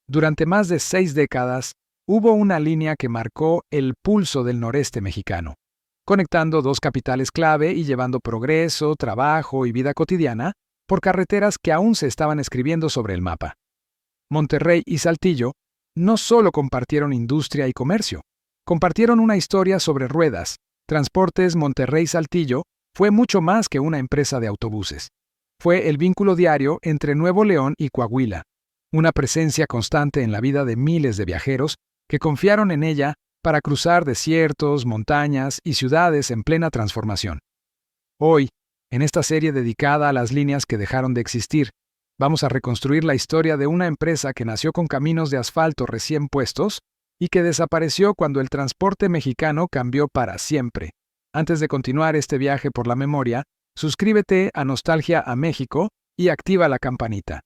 Durante más de 6 décadas, hubo una línea que marcó el pulso del noreste mexicano, conectando dos capitales clave y llevando progreso, trabajo y vida cotidiana por carreteras que aún se estaban escribiendo sobre el mapa. Monterrey y Saltillo no solo compartieron industria y comercio, compartieron una historia sobre ruedas. Transportes Monterrey-Saltillo fue mucho más que una empresa de autobuses. Fue el vínculo diario entre Nuevo León y Coahuila, una presencia constante en la vida de miles de viajeros que confiaron en ella para cruzar desiertos, montañas y ciudades en plena transformación. Hoy, en esta serie dedicada a las líneas que dejaron de existir, vamos a reconstruir la historia de una empresa que nació con caminos de asfalto recién puestos y que desapareció cuando el transporte mexicano cambió para siempre. Antes de continuar este viaje por la memoria, suscríbete a Nostalgia a México y activa la campanita.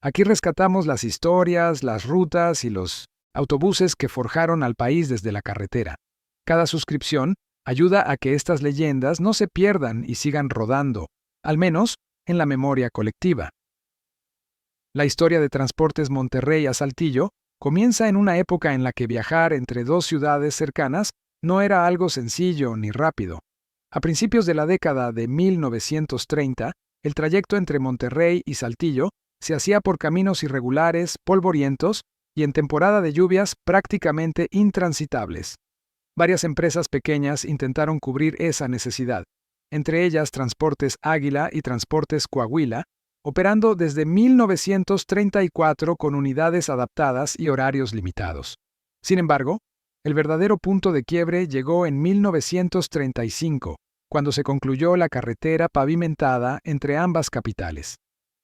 Aquí rescatamos las historias, las rutas y los autobuses que forjaron al país desde la carretera. Cada suscripción ayuda a que estas leyendas no se pierdan y sigan rodando, al menos en la memoria colectiva. La historia de Transportes Monterrey a Saltillo comienza en una época en la que viajar entre dos ciudades cercanas no era algo sencillo ni rápido. A principios de la década de 1930, el trayecto entre Monterrey y Saltillo se hacía por caminos irregulares, polvorientos y en temporada de lluvias prácticamente intransitables. Varias empresas pequeñas intentaron cubrir esa necesidad, entre ellas Transportes Águila y Transportes Coahuila, operando desde 1934 con unidades adaptadas y horarios limitados. Sin embargo, el verdadero punto de quiebre llegó en 1935, cuando se concluyó la carretera pavimentada entre ambas capitales.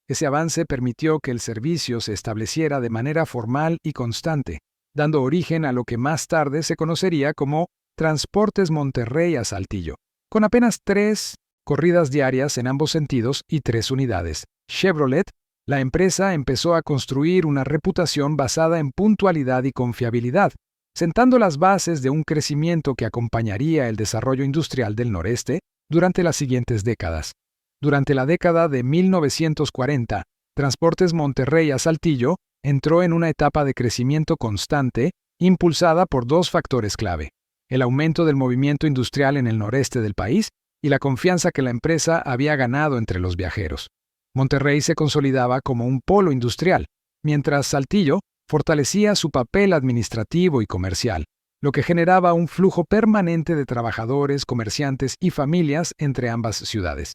Ese avance permitió que el servicio se estableciera de manera formal y constante, dando origen a lo que más tarde se conocería como Transportes Monterrey a Saltillo, con apenas 3 corridas diarias en ambos sentidos y 3 unidades. Chevrolet, la empresa empezó a construir una reputación basada en puntualidad y confiabilidad, sentando las bases de un crecimiento que acompañaría el desarrollo industrial del noreste durante las siguientes décadas. Durante la década de 1940, Transportes Monterrey a Saltillo entró en una etapa de crecimiento constante, impulsada por 2 factores clave: el aumento del movimiento industrial en el noreste del país y la confianza que la empresa había ganado entre los viajeros. Monterrey se consolidaba como un polo industrial, mientras Saltillo fortalecía su papel administrativo y comercial, lo que generaba un flujo permanente de trabajadores, comerciantes y familias entre ambas ciudades.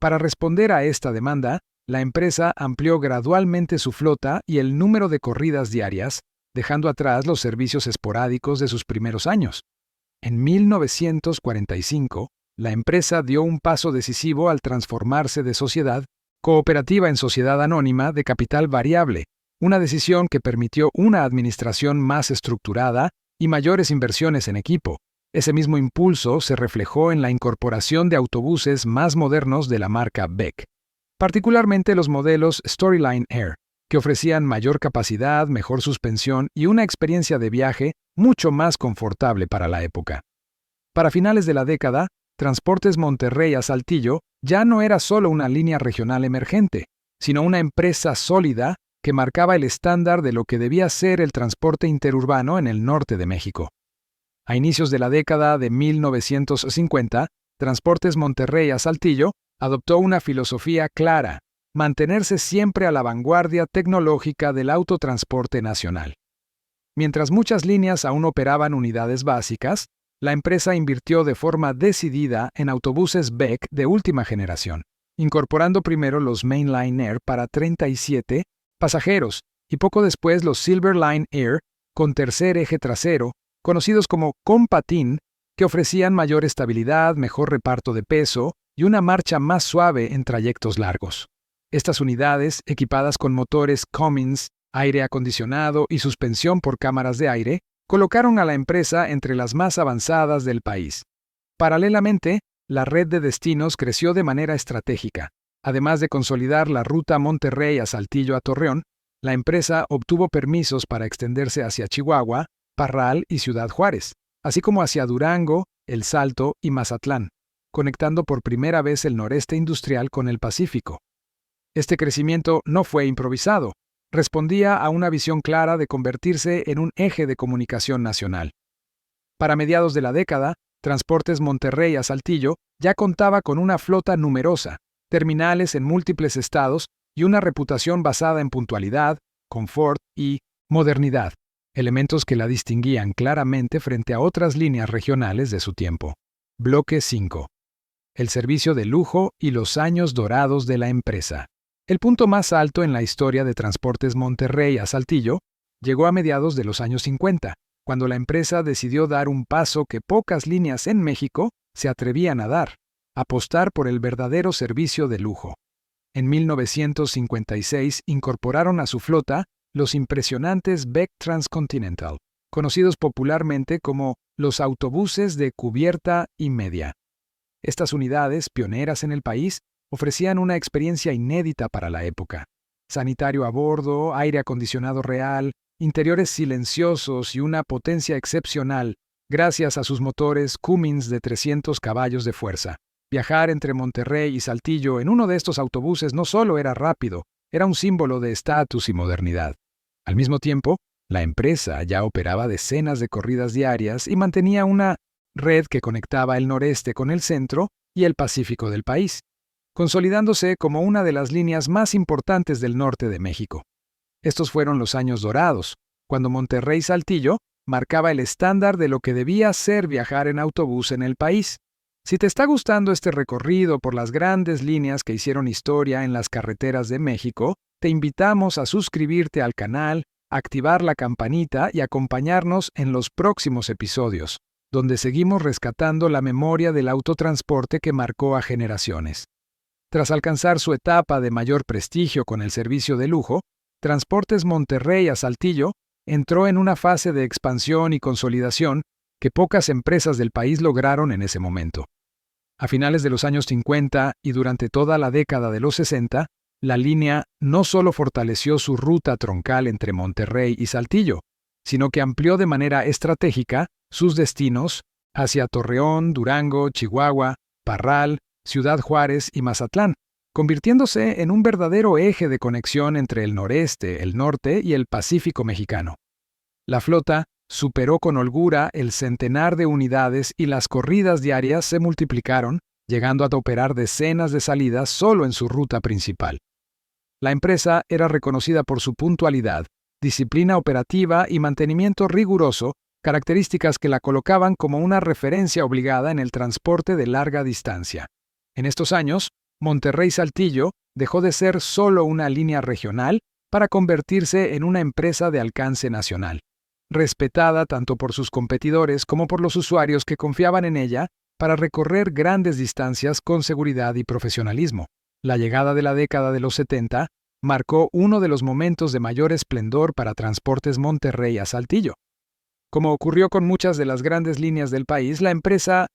Para responder a esta demanda, la empresa amplió gradualmente su flota y el número de corridas diarias, dejando atrás los servicios esporádicos de sus primeros años. En 1945, la empresa dio un paso decisivo al transformarse de sociedad cooperativa en sociedad anónima de capital variable, una decisión que permitió una administración más estructurada y mayores inversiones en equipo. Ese mismo impulso se reflejó en la incorporación de autobuses más modernos de la marca Beck, particularmente los modelos Storyline Air, que ofrecían mayor capacidad, mejor suspensión y una experiencia de viaje mucho más confortable para la época. Para finales de la década, Transportes Monterrey a Saltillo ya no era solo una línea regional emergente, sino una empresa sólida que marcaba el estándar de lo que debía ser el transporte interurbano en el norte de México. A inicios de la década de 1950, Transportes Monterrey a Saltillo adoptó una filosofía clara: mantenerse siempre a la vanguardia tecnológica del autotransporte nacional. Mientras muchas líneas aún operaban unidades básicas, la empresa invirtió de forma decidida en autobuses Beck de última generación, incorporando primero los Mainline Air para 37 pasajeros y poco después los Silverline Air con tercer eje trasero, conocidos como Compatin, que ofrecían mayor estabilidad, mejor reparto de peso y una marcha más suave en trayectos largos. Estas unidades, equipadas con motores Cummins, aire acondicionado y suspensión por cámaras de aire, colocaron a la empresa entre las más avanzadas del país. Paralelamente, la red de destinos creció de manera estratégica. Además de consolidar la ruta Monterrey a Saltillo a Torreón, la empresa obtuvo permisos para extenderse hacia Chihuahua, Parral y Ciudad Juárez, así como hacia Durango, El Salto y Mazatlán, conectando por primera vez el noreste industrial con el Pacífico. Este crecimiento no fue improvisado. respondía a una visión clara de convertirse en un eje de comunicación nacional. Para mediados de la década, Transportes Monterrey a Saltillo ya contaba con una flota numerosa, terminales en múltiples estados y una reputación basada en puntualidad, confort y modernidad, elementos que la distinguían claramente frente a otras líneas regionales de su tiempo. Bloque 5. El servicio de lujo y los años dorados de la empresa. El punto más alto en la historia de Transportes Monterrey a Saltillo llegó a mediados de los años 50, cuando la empresa decidió dar un paso que pocas líneas en México se atrevían a dar: apostar por el verdadero servicio de lujo. En 1956 incorporaron a su flota los impresionantes Beck Transcontinental, conocidos popularmente como los autobuses de cubierta y media. Estas unidades, pioneras en el país, ofrecían una experiencia inédita para la época. Sanitario a bordo, aire acondicionado real, interiores silenciosos y una potencia excepcional, gracias a sus motores Cummins de 300 caballos de fuerza. Viajar entre Monterrey y Saltillo en uno de estos autobuses no solo era rápido, era un símbolo de estatus y modernidad. Al mismo tiempo, la empresa ya operaba decenas de corridas diarias y mantenía una red que conectaba el noreste con el centro y el Pacífico del país, consolidándose como una de las líneas más importantes del norte de México. Estos fueron los años dorados, cuando Monterrey-Saltillo marcaba el estándar de lo que debía ser viajar en autobús en el país. Si te está gustando este recorrido por las grandes líneas que hicieron historia en las carreteras de México, te invitamos a suscribirte al canal, activar la campanita y acompañarnos en los próximos episodios, donde seguimos rescatando la memoria del autotransporte que marcó a generaciones. Tras alcanzar su etapa de mayor prestigio con el servicio de lujo, Transportes Monterrey a Saltillo entró en una fase de expansión y consolidación que pocas empresas del país lograron en ese momento. A finales de los años 50 y durante toda la década de los 60, la línea no solo fortaleció su ruta troncal entre Monterrey y Saltillo, sino que amplió de manera estratégica sus destinos hacia Torreón, Durango, Chihuahua, Parral, Ciudad Juárez y Mazatlán, convirtiéndose en un verdadero eje de conexión entre el noreste, el norte y el Pacífico mexicano. La flota superó con holgura el centenar de unidades y las corridas diarias se multiplicaron, llegando a operar decenas de salidas solo en su ruta principal. La empresa era reconocida por su puntualidad, disciplina operativa y mantenimiento riguroso, características que la colocaban como una referencia obligada en el transporte de larga distancia. En estos años, Monterrey-Saltillo dejó de ser solo una línea regional para convertirse en una empresa de alcance nacional, respetada tanto por sus competidores como por los usuarios que confiaban en ella para recorrer grandes distancias con seguridad y profesionalismo. La llegada de la década de los 70 marcó uno de los momentos de mayor esplendor para Transportes Monterrey a Saltillo. Como ocurrió con muchas de las grandes líneas del país, la empresa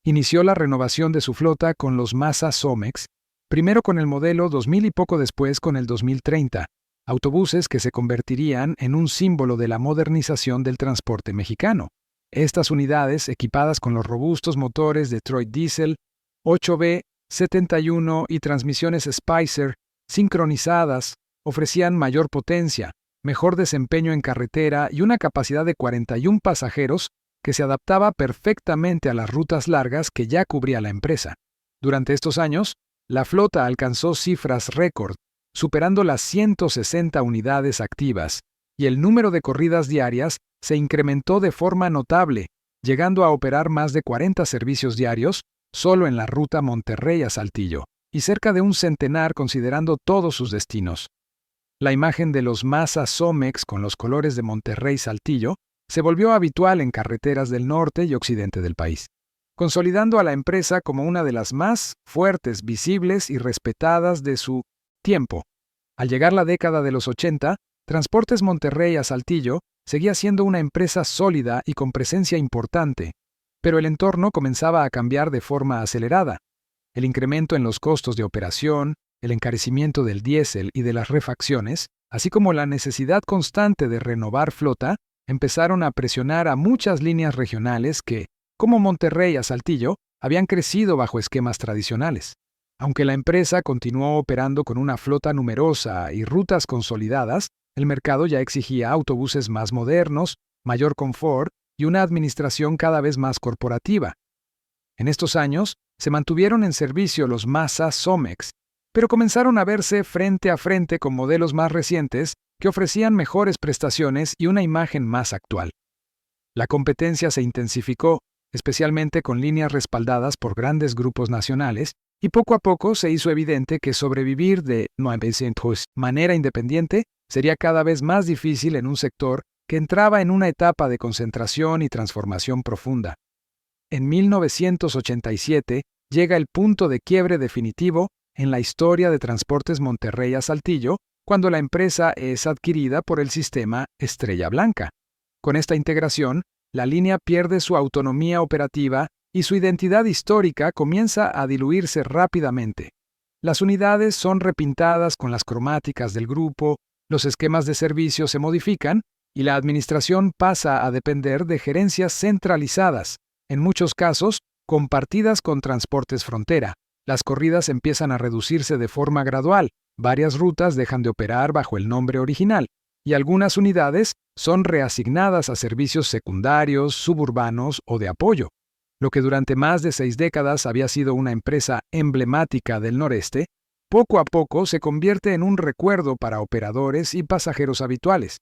inició la renovación de su flota con los Masa Somex, primero con el modelo 2000 y poco después con el 2030, autobuses que se convertirían en un símbolo de la modernización del transporte mexicano. Estas unidades, equipadas con los robustos motores Detroit Diesel, 8B71 y transmisiones Spicer sincronizadas, ofrecían mayor potencia, mejor desempeño en carretera y una capacidad de 41 pasajeros que se adaptaba perfectamente a las rutas largas que ya cubría la empresa. Durante estos años, la flota alcanzó cifras récord, superando las 160 unidades activas, y el número de corridas diarias se incrementó de forma notable, llegando a operar más de 40 servicios diarios solo en la ruta Monterrey a Saltillo, y cerca de un centenar considerando todos sus destinos. La imagen de los Masa Somex con los colores de Monterrey-Saltillo se volvió habitual en carreteras del norte y occidente del país, consolidando a la empresa como una de las más fuertes, visibles y respetadas de su tiempo. Al llegar la década de los 80, Transportes Monterrey a Saltillo seguía siendo una empresa sólida y con presencia importante, pero el entorno comenzaba a cambiar de forma acelerada. El incremento en los costos de operación, el encarecimiento del diésel y de las refacciones, así como la necesidad constante de renovar flota, empezaron a presionar a muchas líneas regionales que, como Monterrey a Saltillo, habían crecido bajo esquemas tradicionales. Aunque la empresa continuó operando con una flota numerosa y rutas consolidadas, el mercado ya exigía autobuses más modernos, mayor confort y una administración cada vez más corporativa. En estos años, se mantuvieron en servicio los Masa Somex, pero comenzaron a verse frente a frente con modelos más recientes que ofrecían mejores prestaciones y una imagen más actual. La competencia se intensificó, especialmente con líneas respaldadas por grandes grupos nacionales, y poco a poco se hizo evidente que sobrevivir de manera independiente sería cada vez más difícil en un sector que entraba en una etapa de concentración y transformación profunda. En 1987 llega el punto de quiebre definitivo en la historia de Transportes Monterrey a Saltillo, cuando la empresa es adquirida por el sistema Estrella Blanca. Con esta integración, la línea pierde su autonomía operativa y su identidad histórica comienza a diluirse rápidamente. Las unidades son repintadas con las cromáticas del grupo, los esquemas de servicio se modifican y la administración pasa a depender de gerencias centralizadas, en muchos casos compartidas con Transportes Frontera. Las corridas empiezan a reducirse de forma gradual, varias rutas dejan de operar bajo el nombre original, y algunas unidades son reasignadas a servicios secundarios, suburbanos o de apoyo. Lo que durante más de 6 décadas había sido una empresa emblemática del noreste, poco a poco se convierte en un recuerdo para operadores y pasajeros habituales.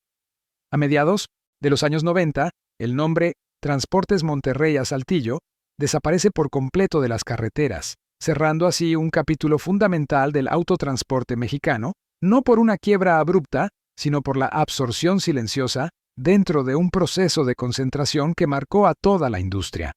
A mediados de los años 90, el nombre Transportes Monterrey a Saltillo desaparece por completo de las carreteras, cerrando así un capítulo fundamental del autotransporte mexicano, no por una quiebra abrupta, sino por la absorción silenciosa dentro de un proceso de concentración que marcó a toda la industria.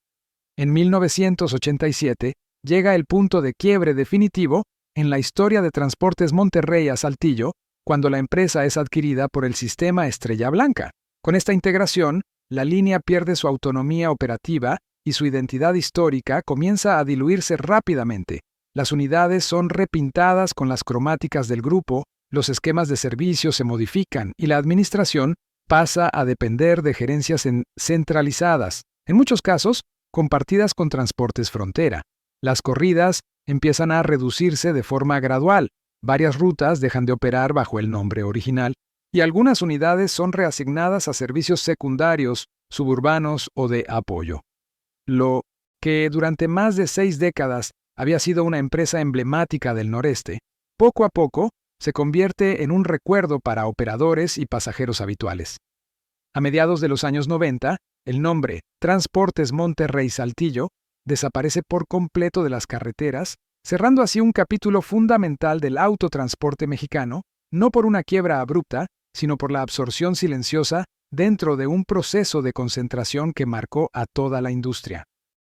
En 1987 llega el punto de quiebre definitivo en la historia de Transportes Monterrey a Saltillo, cuando la empresa es adquirida por el sistema Estrella Blanca. Con esta integración, la línea pierde su autonomía operativa y su identidad histórica comienza a diluirse rápidamente. Las unidades son repintadas con las cromáticas del grupo, los esquemas de servicio se modifican y la administración pasa a depender de gerencias centralizadas, en muchos casos compartidas con Transportes Frontera. Las corridas empiezan a reducirse de forma gradual, varias rutas dejan de operar bajo el nombre original, y algunas unidades son reasignadas a servicios secundarios, suburbanos o de apoyo. Lo que durante más de 6 décadas había sido una empresa emblemática del noreste, poco a poco se convierte en un recuerdo para operadores y pasajeros habituales. A mediados de los años 90, el nombre Transportes Monterrey Saltillo desaparece por completo de las carreteras, cerrando así un capítulo fundamental del autotransporte mexicano, no por una quiebra abrupta, sino por la absorción silenciosa dentro de un proceso de concentración que marcó a toda la industria.